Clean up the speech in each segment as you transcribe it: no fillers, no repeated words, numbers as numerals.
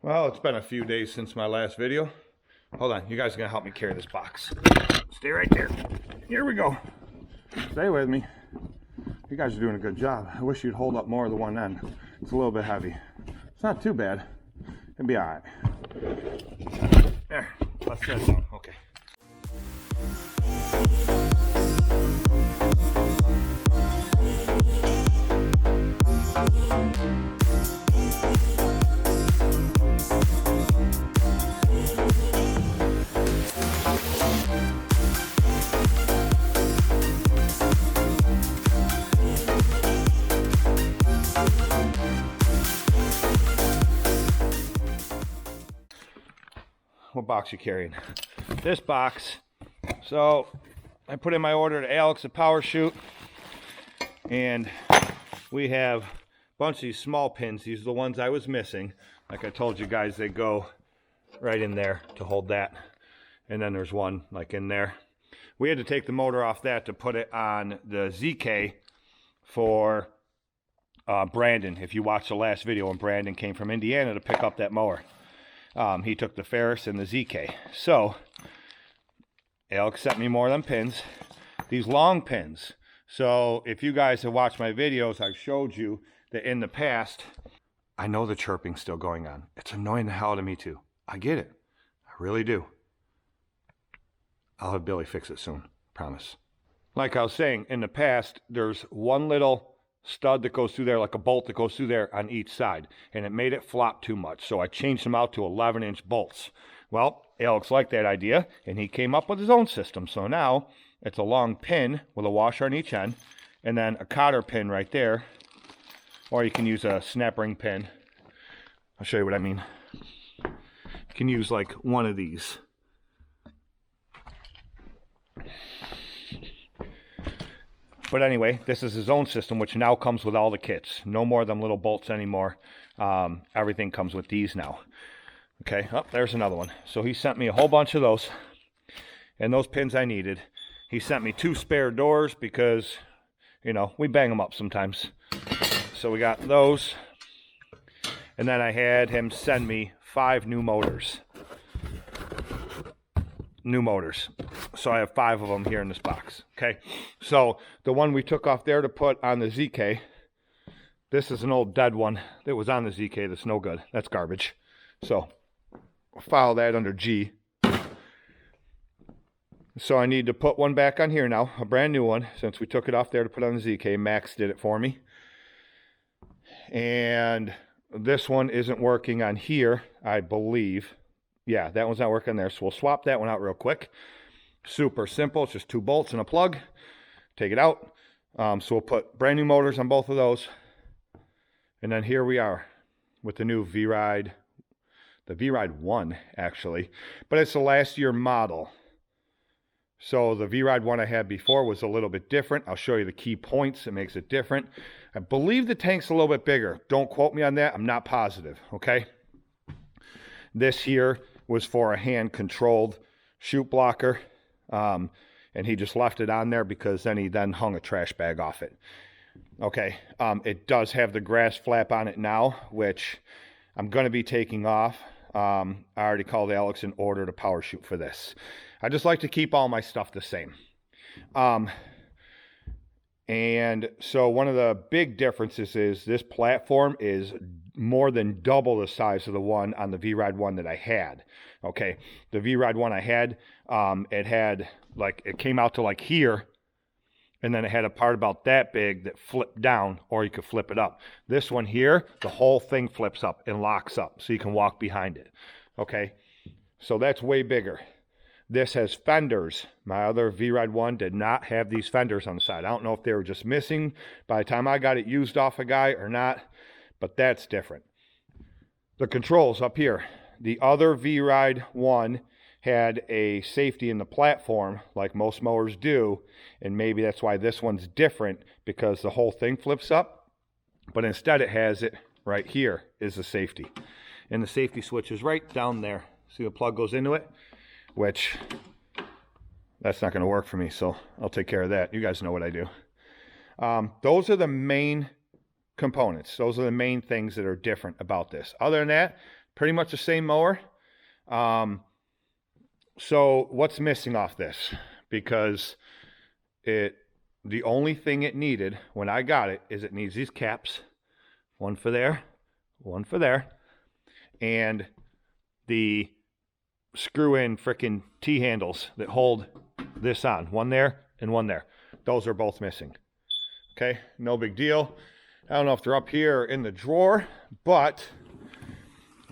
Well, it's been a few days since my last video. Hold on, you guys are gonna help me carry this box. Stay right there. Here we go. Stay with me. You guys are doing a good job. I wish you'd hold up more of the one end. It's a little bit heavy. It's not too bad. It'll be all right. There, let's set it down. Okay. What box you carrying? This box. So I put in my order to Alex at Power Shoot, and we have a bunch of these small pins. These are the ones I was missing. Like I told you guys, they go right in there to hold that, and then there's one like in there. We had to take the motor off that to put it on the ZK for Brandon. If you watched the last video when Brandon came from Indiana to pick up that mower, he took the Ferris and the ZK. So Alex sent me more of them pins, these long pins. So if you guys have watched my videos, I've showed you that in the past, I know the chirping's still going on. It's annoying the hell out of me too. I get it. I really do. I'll have Billy fix it soon, promise. Like I was saying, in the past, there's one little stud that goes through there, like a bolt that goes through there on each side, and it made it flop too much, so I changed them out to 11-inch bolts. Well, Alex liked that idea, and he came up with his own system. So now it's a long pin with a washer on each end, and then a cotter pin right there, or you can use a snap ring pin. I'll show you what I mean. You can use like one of these. But anyway, this is his own system, which now comes with all the kits. No more of them little bolts anymore. Everything comes with these now. Okay, oh, there's another one. So he sent me a whole bunch of those, and those pins I needed. He sent me 2 spare doors because, you know, we bang them up sometimes. So we got those. And then I had him send me 5 new motors. New motors. So I have 5 of them here in this box. Okay, so the one we took off there to put on the ZK, this is an old dead one that was on the ZK that's no good. That's garbage. So I'll file that under G. So I need to put one back on here now, a brand new one, since we took it off there to put on the ZK. Max did it for me. And this one isn't working on here, I believe. Yeah, that one's not working there, so we'll swap that one out real quick. Super simple. It's just 2 bolts and a plug. Take it out. So we'll put brand new motors on both of those. And then here we are with the new V Ride. The V Ride 1, actually. But it's the last year model. So the V Ride 1 I had before was a little bit different. I'll show you the key points that makes it different. I believe the tank's a little bit bigger. Don't quote me on that. I'm not positive. Okay. This here was for a hand-controlled chute blocker. And he just left it on there because then he hung a trash bag off it. Okay, it does have the grass flap on it now, which I'm going to be taking off. I already called Alex and ordered a Power Shoot for this. I just like to keep all my stuff the same. And so one of the big differences is this platform is more than double the size of the one on the V Ride 1 that I had. Okay, the V Ride 1 I had, it had like, it came out to like here, and then it had a part about that big that flipped down, or you could flip it up. This one here, the whole thing flips up and locks up, so you can walk behind it. Okay, so that's way bigger. This has fenders. My other V Ride 1 did not have these fenders on the side. I don't know if they were just missing by the time I got it used off a guy or not, but that's different. The controls up here. The other V Ride 1 had a safety in the platform like most mowers do, and maybe that's why this one's different, because the whole thing flips up, but instead it has it right here is the safety. And the safety switch is right down there. See, the plug goes into it, which that's not going to work for me, so I'll take care of that. You guys know what I do. Those are the main components. Those are the main things that are different about this. Other than that, pretty much the same mower. So what's missing off this? Because the only thing it needed when I got it is it needs these caps, one for there, and the screw-in frickin' T-handles that hold this on, one there and one there. Those are both missing. Okay, no big deal. I don't know if they're up here or in the drawer, but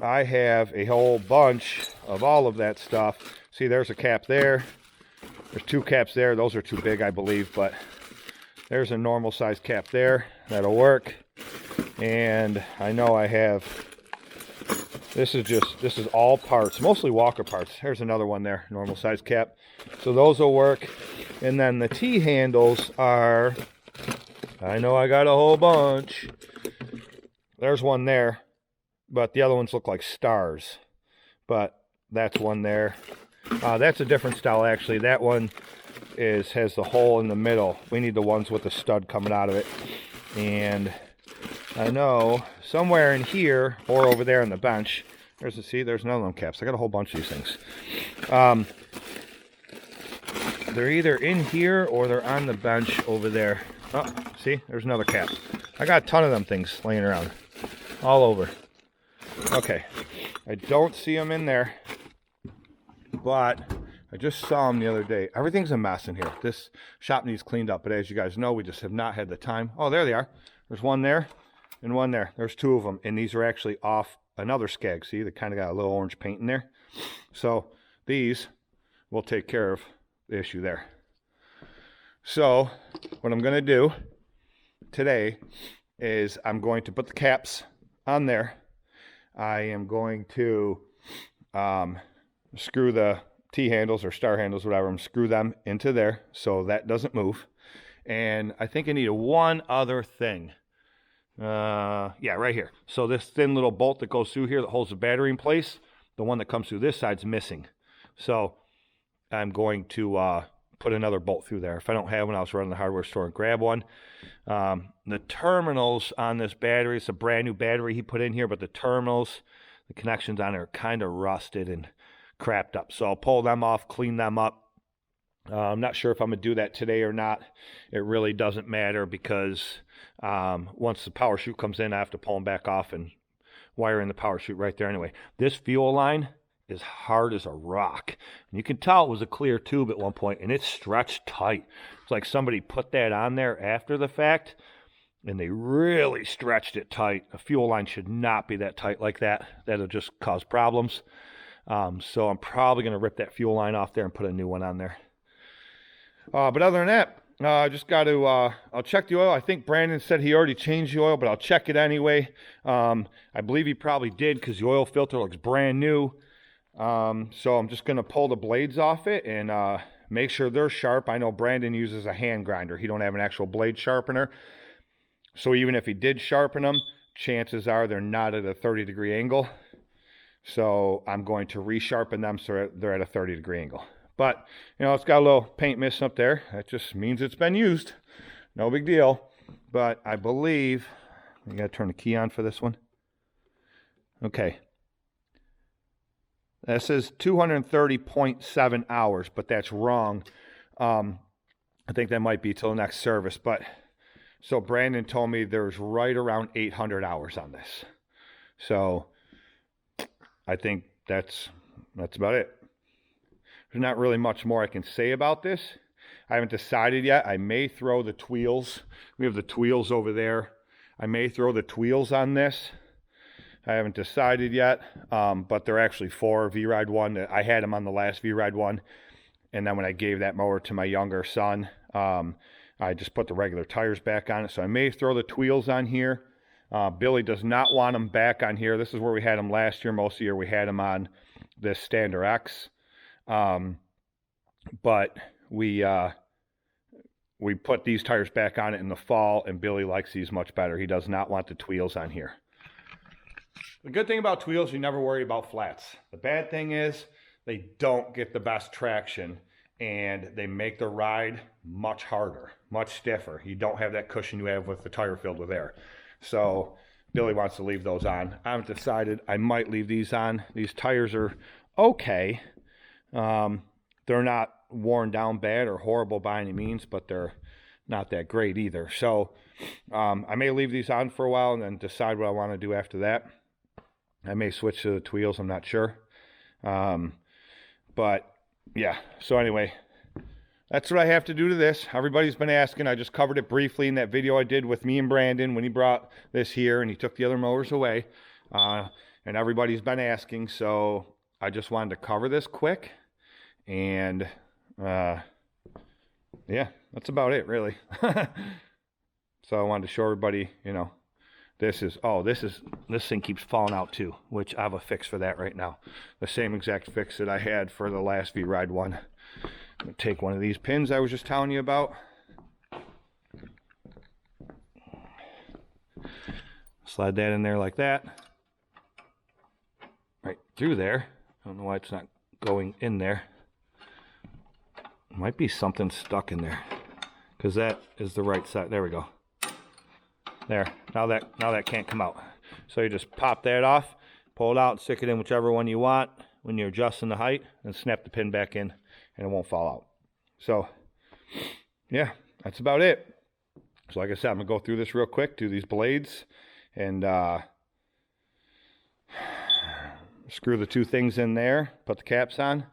I have a whole bunch of all of that stuff. See, there's a cap there. There's two caps there. Those are too big, I believe, but there's a normal size cap there. That'll work. And I know I have, this is all parts, mostly Walker parts. There's another one there, normal size cap. So those will work. And then the T-handles are, I know I got a whole bunch. There's one there, but the other ones look like stars. But that's one there. That's a different style, actually. That one has the hole in the middle. We need the ones with the stud coming out of it. And I know somewhere in here or over there on the bench, there's another one caps. I got a whole bunch of these things. They're either in here or they're on the bench over there. Oh, see, there's another cap. I got a ton of them things laying around all over. Okay, I don't see them in there, but I just saw them the other day. Everything's a mess in here. This shop needs cleaned up, but as you guys know, we just have not had the time. Oh, there they are. There's one there and one there. There's two of them, and these are actually off another SCAG. See, they kind of got a little orange paint in there. So these will take care of the issue there. So what I'm going to do today is I'm going to put the caps on there. I am going to screw the T-handles or star handles, whatever, and screw them into there so that doesn't move. And I think I need one other thing. Yeah, right here. So this thin little bolt that goes through here that holds the battery in place, the one that comes through this side's missing. So I'm going to put another bolt through there. If I don't have one, I'll just run to the hardware store and grab one. The terminals on this battery, it's a brand new battery he put in here, but the terminals, the connections on it are kind of rusted and crapped up. So I'll pull them off, clean them up. I'm not sure if I'm going to do that today or not. It really doesn't matter because once the power chute comes in, I have to pull them back off and wire in the power chute right there anyway. This fuel line is hard as a rock. And you can tell it was a clear tube at one point, and it's stretched tight. It's like somebody put that on there after the fact, and they really stretched it tight. A fuel line should not be that tight like that. That'll just cause problems. So I'm probably going to rip that fuel line off there and put a new one on there. But other than that, I just got to, I'll check the oil. I think Brandon said he already changed the oil, but I'll check it anyway. I believe he probably did because the oil filter looks brand new. So I'm just going to pull the blades off it and make sure they're sharp. I know Brandon uses a hand grinder. He don't have an actual blade sharpener. So even if he did sharpen them, chances are they're not at a 30-degree angle. So I'm going to resharpen them so they're at a 30-degree angle. But, you know, it's got a little paint missing up there. That just means it's been used. No big deal. But I believe, I got to turn the key on for this one. Okay. That says 230.7 hours, but that's wrong. I think that might be till the next service. But so Brandon told me there's right around 800 hours on this. So I think that's about it. There's not really much more I can say about this. I haven't decided yet. I may throw the tweels. We have the tweels over there. I may throw the tweels on this. I haven't decided yet, but they're actually for V Ride 1. I had them on the last V Ride 1, and then when I gave that mower to my younger son, I just put the regular tires back on it. So I may throw the tweels on here. Billy does not want them back on here. This is where we had them last year. Most of the year we had them on this Stander X. But we put these tires back on it in the fall, and Billy likes these much better. He does not want the tweels on here. The good thing about tweels, you never worry about flats. The bad thing is they don't get the best traction, and they make the ride much harder, much stiffer. You don't have that cushion you have with the tire filled with air. So Billy wants to leave those on. I haven't decided. I might leave these on. These tires are okay. They're not worn down bad or horrible by any means, but they're not that great either. So I may leave these on for a while and then decide what I want to do after that. I may switch to the wheels. I'm not sure. But yeah, so anyway, that's what I have to do to this. Everybody's been asking. I just covered it briefly in that video I did with me and Brandon when he brought this here and he took the other mowers away. And everybody's been asking, so I just wanted to cover this quick. And yeah, that's about it, really. So I wanted to show everybody, you know, this thing keeps falling out too, which I have a fix for that right now. The same exact fix that I had for the last V Ride one. I'm gonna take one of these pins I was just telling you about. Slide that in there like that. Right through there. I don't know why it's not going in there. Might be something stuck in there, because that is the right side. There we go. There. Now that can't come out. So you just pop that off, pull it out, stick it in whichever one you want when you're adjusting the height, and snap the pin back in, and it won't fall out. So yeah, that's about it. So like I said, I'm gonna go through this real quick, do these blades, and screw the two things in there, put the caps on,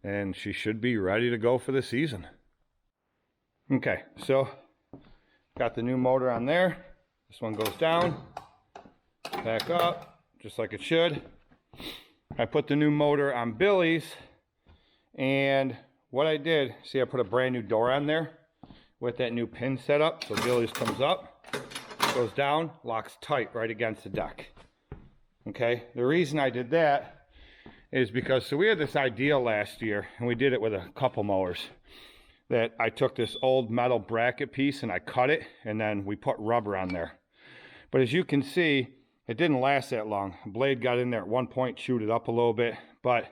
and she should be ready to go for the season. Okay, so got the new motor on there. This one goes down, back up, just like it should. I put the new motor on Billy's, and what I did, see, I put a brand new door on there with that new pin set up. So Billy's comes up, goes down, locks tight right against the deck. Okay, the reason I did that is because, so we had this idea last year, and we did it with a couple mowers, that I took this old metal bracket piece and I cut it, and then we put rubber on there. But as you can see, it didn't last that long. The blade got in there at one point, chewed it up a little bit, but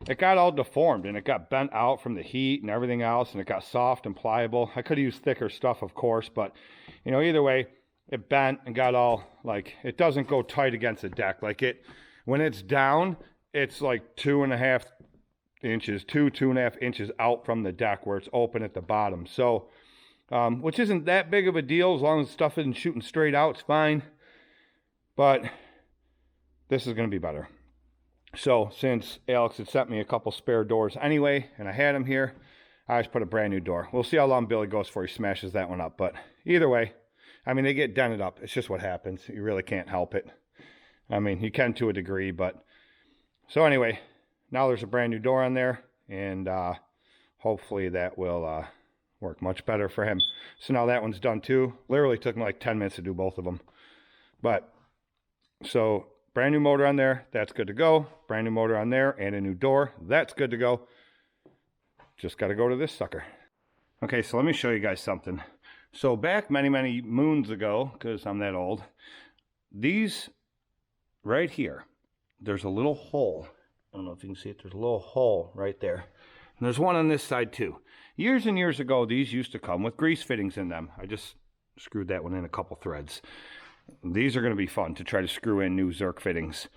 it got all deformed and it got bent out from the heat and everything else, and it got soft and pliable. I could have used thicker stuff, of course, but you know, either way, it bent and got all, like, it doesn't go tight against the deck. Like, it, when it's down, it's like 2.5 inches, 2.5 inches out from the deck where it's open at the bottom. So, which isn't that big of a deal. As long as stuff isn't shooting straight out, it's fine. But this is going to be better. So since Alex had sent me a couple spare doors anyway, and I had them here, I just put a brand new door. We'll see how long Billy goes before he smashes that one up. But either way, I mean, they get dented up. It's just what happens. You really can't help it. I mean, you can to a degree, but so anyway, now there's a brand new door on there, and hopefully that will work much better for him. So now that one's done too. Literally took me like 10 minutes to do both of them. But so brand new motor on there, that's good to go. Brand new motor on there and a new door, that's good to go. Just got to go to this sucker. Okay, so let me show you guys something. So back many moons ago, because I'm that old, these right here, there's a little hole. I don't know if you can see it. There's a little hole right there. And there's one on this side too. Years and years ago, these used to come with grease fittings in them. I just screwed that one in a couple threads. These are going to be fun to try to screw in new Zerk fittings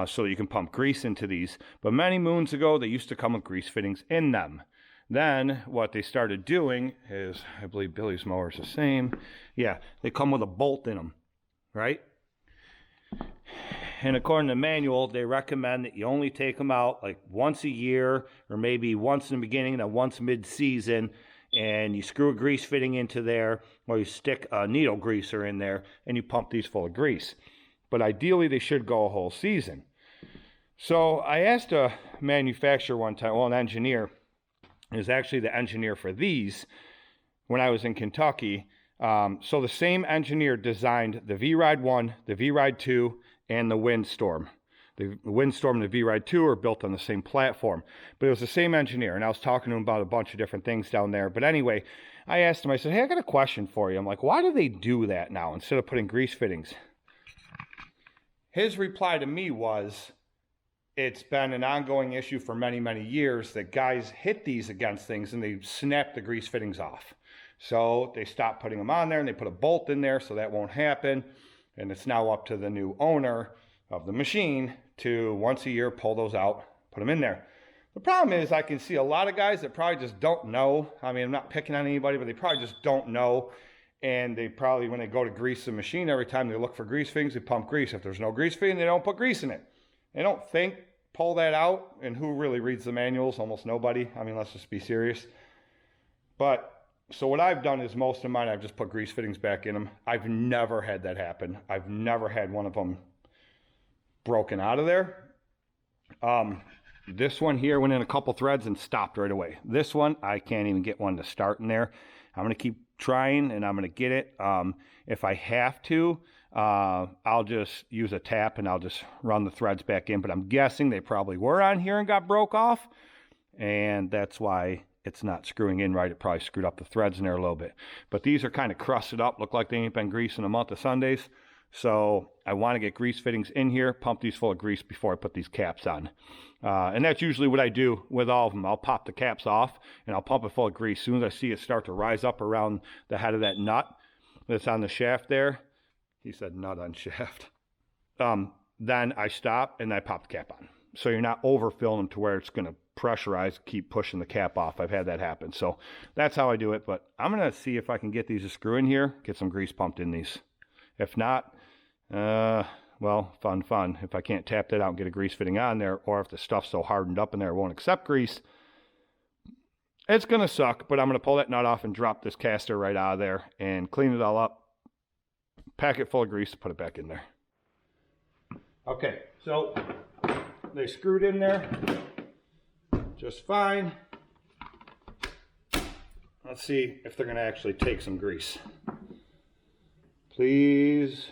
so you can pump grease into these. But many moons ago, they used to come with grease fittings in them. Then what they started doing is, I believe Billy's mower is the same. Yeah, they come with a bolt in them, right? And according to the manual, they recommend that you only take them out like once a year, or maybe once in the beginning and then once mid-season, and you screw a grease fitting into there, or you stick a needle greaser in there, and you pump these full of grease. But ideally, they should go a whole season. So I asked a manufacturer one time, well, an engineer, is actually the engineer for these when I was in Kentucky. So the same engineer designed the V Ride 1, the V Ride 2, and the Windstorm. The Windstorm and the V Ride 2 are built on the same platform, but it was the same engineer, and I was talking to him about a bunch of different things down there. But anyway, I asked him, I said, hey, I got a question for you. I'm like, why do they do that now instead of putting grease fittings? His reply to me was, it's been an ongoing issue for many years that guys hit these against things and they snap the grease fittings off. So they stopped putting them on there, and they put a bolt in there so that won't happen. And it's now up to the new owner of the machine to once a year pull those out, put them in there. The problem is I can see a lot of guys that probably just don't know. I mean, I'm not picking on anybody, but they probably just don't know. And they probably, when they go to grease the machine, every time they look for grease fittings, they pump grease. If there's no grease fitting, they don't put grease in it. They don't think, pull that out. And who really reads the manuals? Almost nobody. I mean, let's just be serious. But, so what I've done is most of mine, I've just put grease fittings back in them. I've never had that happen. I've never had one of them broken out of there. This one here went in a couple threads and stopped right away. This one, I can't even get one to start in there. I'm going to keep trying and I'm going to get it. If I have to, I'll just use a tap and I'll just run the threads back in. But I'm guessing they probably were on here and got broke off. And that's why it's not screwing in right. It probably screwed up the threads in there a little bit. But these are kind of crusted up. Look like they ain't been greased in a month of Sundays. So I want to get grease fittings in here, pump these full of grease before I put these caps on. And that's usually what I do with all of them. I'll pop the caps off and I'll pump it full of grease. As soon as I see it start to rise up around the head of that nut that's on the shaft there, he said nut on shaft, then I stop and I pop the cap on. So you're not overfilling them to where it's going to pressurize, keep pushing the cap off. I've had that happen. So that's how I do it. But I'm going to see if I can get these to screw in here, get some grease pumped in these. If not, well, fun. If I can't tap that out and get a grease fitting on there, or if the stuff's so hardened up in there it won't accept grease, it's going to suck. But I'm going to pull that nut off and drop this caster right out of there and clean it all up, pack it full of grease to put it back in there. Okay, so they screwed in there just fine. Let's see if they're going to actually take some grease. Please,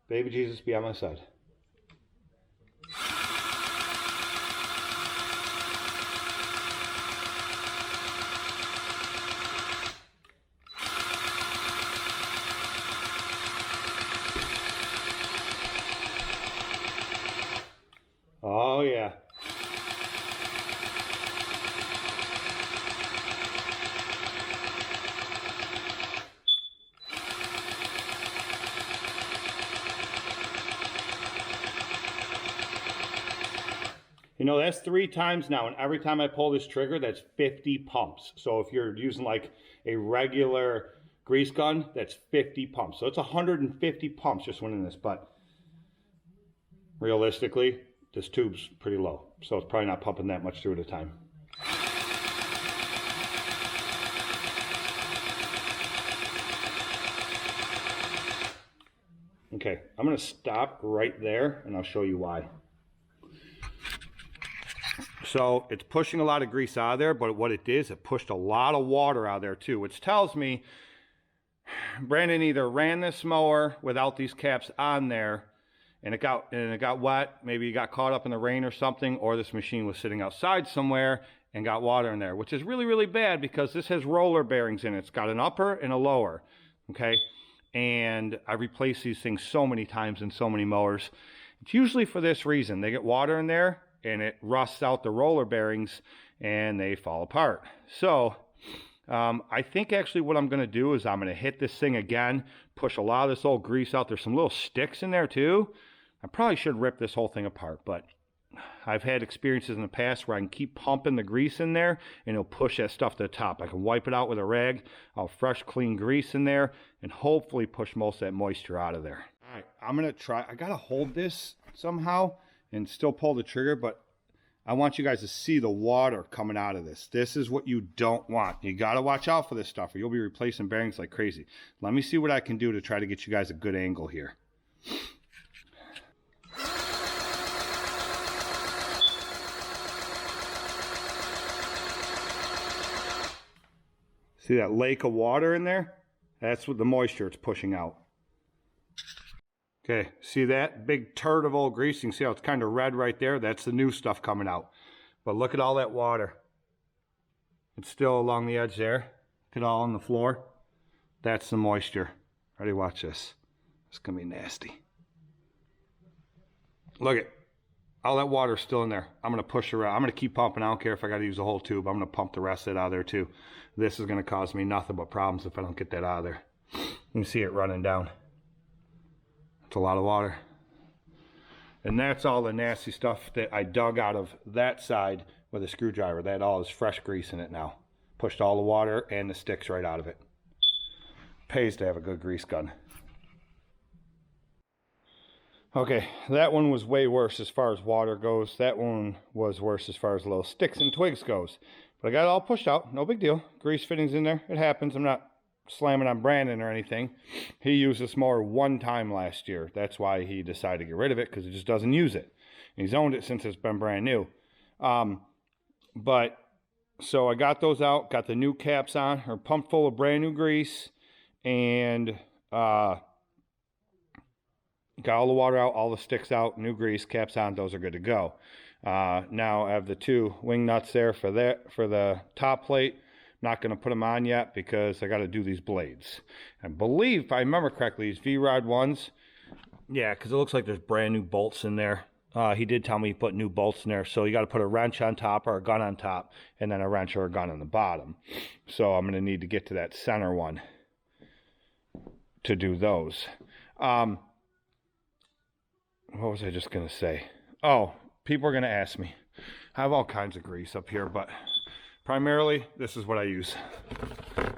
baby Jesus, be on my side. Oh, yeah. You know, that's 3 times now, and every time I pull this trigger, that's 50 pumps. So if you're using like a regular grease gun, that's 50 pumps. So it's 150 pumps just went in this, but realistically, this tube's pretty low. So it's probably not pumping that much through at a time. Okay, I'm gonna stop right there and I'll show you why. So it's pushing a lot of grease out of there, but what it did is it pushed a lot of water out of there too, which tells me Brandon either ran this mower without these caps on there and it got wet, maybe it got caught up in the rain or something, or this machine was sitting outside somewhere and got water in there, which is really, really bad because this has roller bearings in it. It's got an upper and a lower, okay? And I replaced these things so many times in so many mowers. It's usually for this reason. They get water in there and it rusts out the roller bearings and they fall apart. So I think actually what I'm going to do is I'm going to hit this thing again, push a lot of this old grease out. There's some little sticks in there too. I probably should rip this whole thing apart, but I've had experiences in the past where I can keep pumping the grease in there and it'll push that stuff to the top. I can wipe it out with a rag. I'll fresh, clean grease in there and hopefully push most of that moisture out of there. All right, I'm going to try. I got to hold this somehow and still pull the trigger, but I want you guys to see the water coming out of this. This is what you don't want. You got to watch out for this stuff or you'll be replacing bearings like crazy. Let me see what I can do to try to get you guys a good angle here. See that lake of water in there? That's what the moisture it's pushing out. Okay, see that big turd of old grease? You can see how it's kind of red right there. That's the new stuff coming out. But look at all that water. It's still along the edge there. Look at all on the floor. That's the moisture. Ready? Watch this. It's going to be nasty. Look at all that water still in there. I'm going to push around. I'm going to keep pumping. I don't care if I got to use the whole tube. I'm going to pump the rest of it out of there too. This is going to cause me nothing but problems if I don't get that out of there. You can see it running down. It's a lot of water. And that's all the nasty stuff that I dug out of that side with a screwdriver. That all is fresh grease in it now. Pushed all the water and the sticks right out of it. Pays to have a good grease gun. Okay, that one was way worse as far as water goes. That one was worse as far as little sticks and twigs goes. But I got it all pushed out, no big deal. Grease fittings in there, it happens. I'm not slamming on Brandon or anything. He used this mower one time last year. That's why he decided to get rid of it, because he just doesn't use it. And he's owned it since it's been brand new. So I got those out, got the new caps on, or pumped full of brand new grease, and got all the water out, all the sticks out, new grease, caps on, those are good to go. Now I have the two wing nuts there for the top plate. I'm not going to put them on yet because I got to do these blades. I believe, if I remember correctly, these V Ride ones, yeah, because it looks like there's brand new bolts in there. He did tell me he put new bolts in there, so you got to put a wrench on top or a gun on top, and then a wrench or a gun on the bottom. So I'm going to need to get to that center one to do those. What was I just going to say? Oh, people are going to ask me. I have all kinds of grease up here, but primarily this is what I use.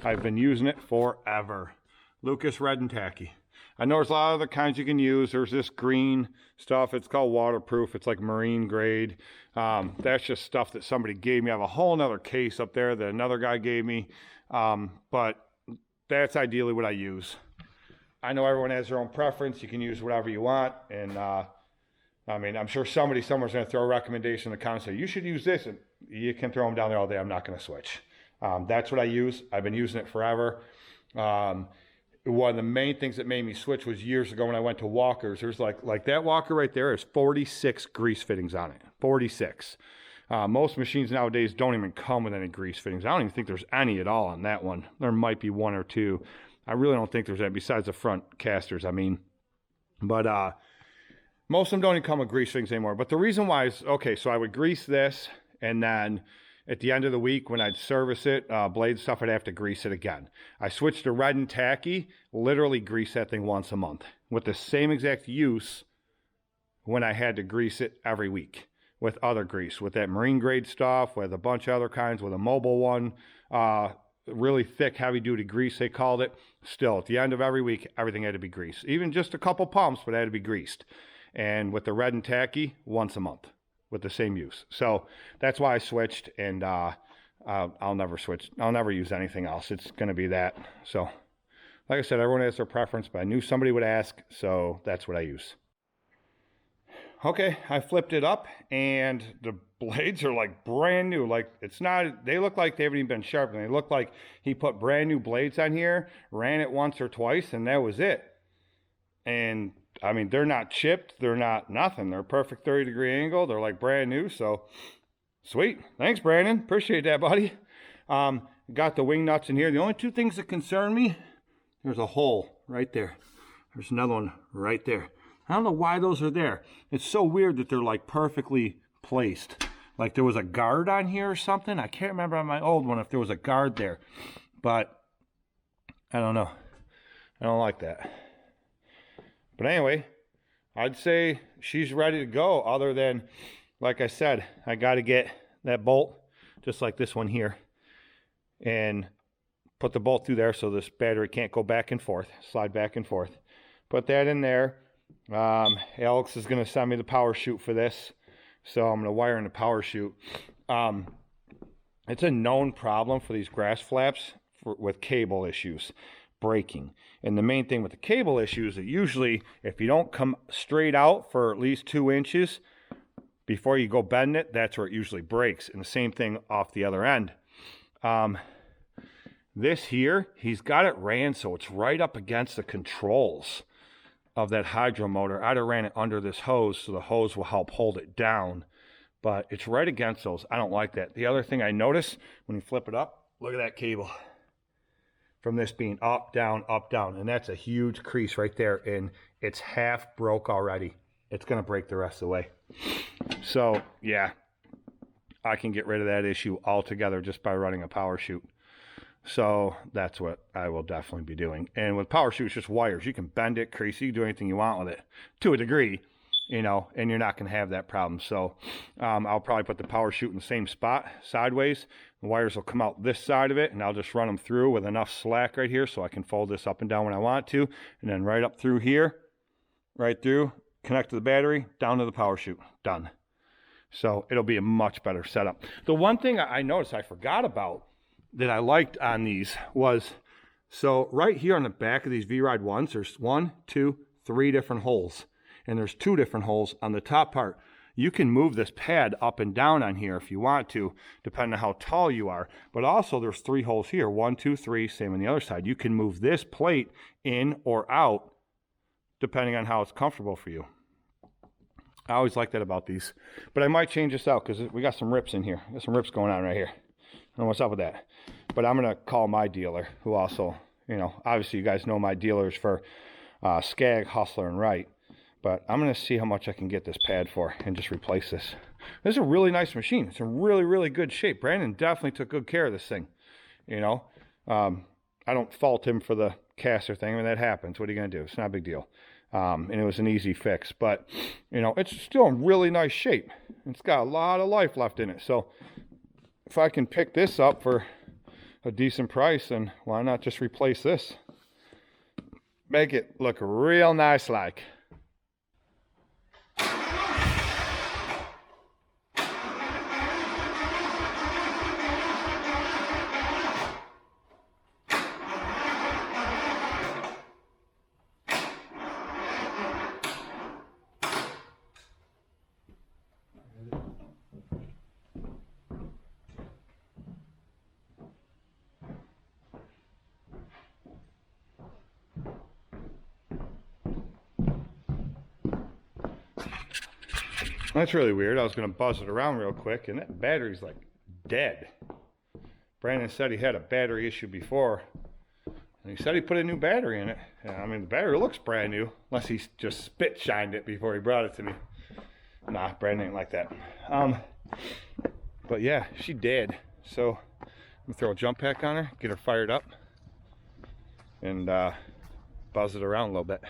I've been using it forever. Lucas Red and Tacky. I know there's a lot of other kinds you can use. There's this green stuff. It's called waterproof. It's like marine grade. That's just stuff that somebody gave me. I have a whole nother case up there that another guy gave me. But that's ideally what I use. I know everyone has their own preference. You can use whatever you want. And I mean, I'm sure somebody somewhere's going to throw a recommendation in the comments and say, you should use this. And you can throw them down there all day. I'm not going to switch. That's what I use. I've been using it forever. One of the main things that made me switch was years ago when I went to Walker's. There's like that Walker right there is 46 grease fittings on it. 46. Most machines nowadays don't even come with any grease fittings. I don't even think there's any at all on that one. There might be one or two. I really don't think there's any besides the front casters, I mean. But most of them don't even come with grease fittings anymore. But the reason why is, okay, so I would grease this, and then at the end of the week when I'd service it, blade stuff, I'd have to grease it again. I switched to Red and Tacky, literally grease that thing once a month with the same exact use when I had to grease it every week with other grease, with that marine grade stuff, with a bunch of other kinds, with a mobile one, really thick, heavy duty grease, they called it. Still, at the end of every week, everything had to be greased. Even just a couple pumps, but it had to be greased. And with the Red and Tacky, once a month with the same use. So that's why I switched, and I'll never switch. I'll never use anything else. It's going to be that. So like I said, everyone has their preference, but I knew somebody would ask, so that's what I use. Okay, I flipped it up, and the blades are like brand new. Like, it's not, they look like they haven't even been sharpened. They look like he put brand new blades on here, ran it once or twice, and that was it. And I mean, they're not chipped, they're not nothing. They're a perfect 30-degree angle. They're like brand new, so sweet. Thanks, Brandon. Appreciate that, buddy. Got the wing nuts in here. The only two things that concern me, there's a hole right there. There's another one right there. I don't know why those are there. It's so weird that they're like perfectly placed. Like there was a guard on here or something. I can't remember on my old one if there was a guard there. But I don't know. I don't like that. But anyway, I'd say she's ready to go, other than, like I said, I got to get that bolt, just like this one here, and put the bolt through there so this battery can't go back and forth, slide back and forth. Put that in there. Alex is going to send me the power chute for this, so I'm going to wire in the power chute. It's a known problem for these grass flaps with cable issues. Breaking. And the main thing with the cable issue is that usually if you don't come straight out for at least 2 inches before you go bend it, that's where it usually breaks. And the same thing off the other end. This here, he's got it ran so it's right up against the controls of that hydro motor. I'd have ran it under this hose so the hose will help hold it down, but it's right against those. I don't like that. The other thing I notice when you flip it up, look at that cable. From this being up, down, and that's a huge crease right there, and it's half broke already. It's going to break the rest of the way. So, yeah, I can get rid of that issue altogether just by running a power chute. So that's what I will definitely be doing. And with power shoe, it's just wires. You can bend it, crease it, you can do anything you want with it to a degree, you know, and you're not going to have that problem. So I'll probably put the power chute in the same spot sideways. The wires will come out this side of it, and I'll just run them through with enough slack right here so I can fold this up and down when I want to. And then right up through here, right through, connect to the battery, down to the power chute. Done. So it'll be a much better setup. The one thing I noticed I forgot about that I liked on these was, so right here on the back of these V Ride ones, there's 1, 2, 3 different holes. And there's 2 different holes on the top part. You can move this pad up and down on here if you want to, depending on how tall you are. But also there's 3 holes here, 1, 2, 3, same on the other side. You can move this plate in or out, depending on how it's comfortable for you. I always like that about these. But I might change this out because we got some rips in here. Got some rips going on right here. I don't know what's up with that. But I'm going to call my dealer, who also, you know, obviously you guys know my dealers for SCAG, Hustler, and Wright. But I'm going to see how much I can get this pad for and just replace this. This is a really nice machine. It's in really, really good shape. Brandon definitely took good care of this thing. You know, I don't fault him for the caster thing. I mean, that happens. What are you going to do? It's not a big deal. And it was an easy fix. But, you know, it's still in really nice shape. It's got a lot of life left in it. So if I can pick this up for a decent price, then why not just replace this? Make it look real nice like. That's really weird. I was going to buzz it around real quick, and that battery's like dead. Brandon said he had a battery issue before, and he said he put a new battery in it. Yeah, I mean, the battery looks brand new, unless he just spit shined it before he brought it to me. Nah, Brandon ain't like that. But yeah, she dead. So I'm going to throw a jump pack on her, get her fired up, and buzz it around a little bit.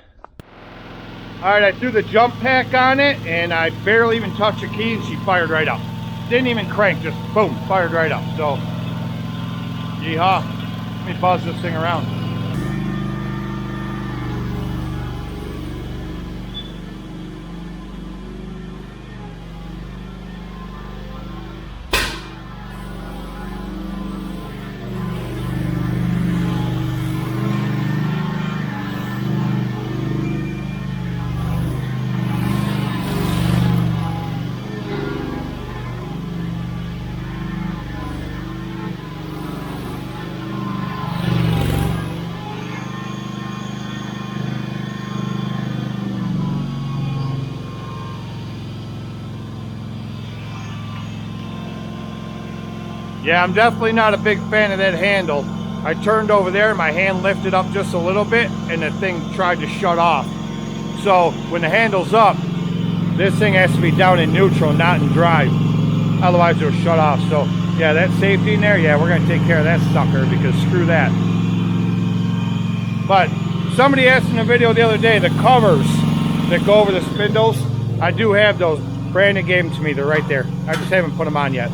All right, I threw the jump pack on it, and I barely even touched the key, and she fired right up. Didn't even crank, just boom, fired right up. So, yeehaw. Let me buzz this thing around. Yeah, I'm definitely not a big fan of that handle. I turned over there, my hand lifted up just a little bit, and the thing tried to shut off. So when the handle's up, this thing has to be down in neutral, not in drive. Otherwise it'll shut off. So yeah, that safety in there, yeah, we're gonna take care of that sucker, because screw that. But somebody asked in a video the other day, the covers that go over the spindles, I do have those. Brandon gave them to me, they're right there. I just haven't put them on yet.